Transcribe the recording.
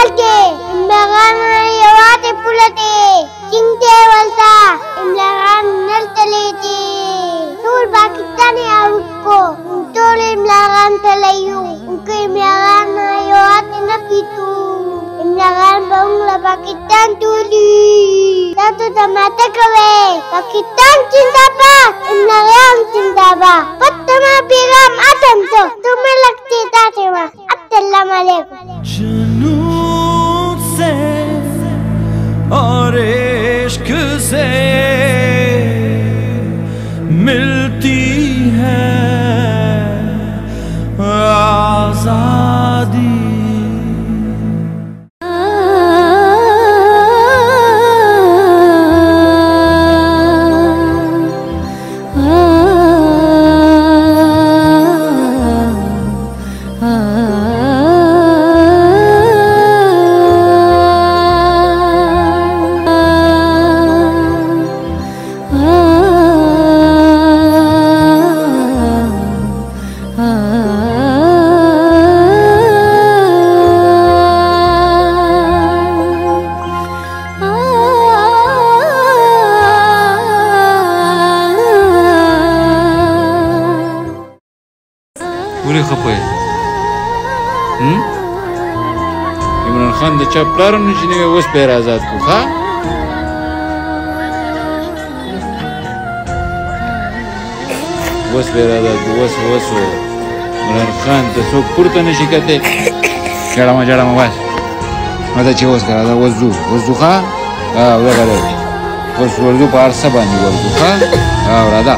Pulte, imlagan yawate pulate, cingte walta, imlagan naltalete. Tul Pakistani awko, tul imlagan talayu, unke imlagan yawate napitu. Imlagan bangla Pakistan tuli. Satu tamata kawe, Pakistan zindabad, imlagan zindabad. Patama biram atam to, तुम्हें लगती तातेमा, अस्सलाम वालेकुम। जुनून से और इश्क से मिलती है आजादी। ولې خپه یې؟ عمران خان د چا پلار هم نه چې نوی اوس به یې آزاد کړو ښه؟ اوس به یې آزاد کړو اوس عمران خان ته څوک پورته نه شي کتی جړمه بس راځه چې اوس که راځه اوس ځو ښه؟ دغه دی اوس ورځو په هر څه باندې ورځو ښه؟ راځه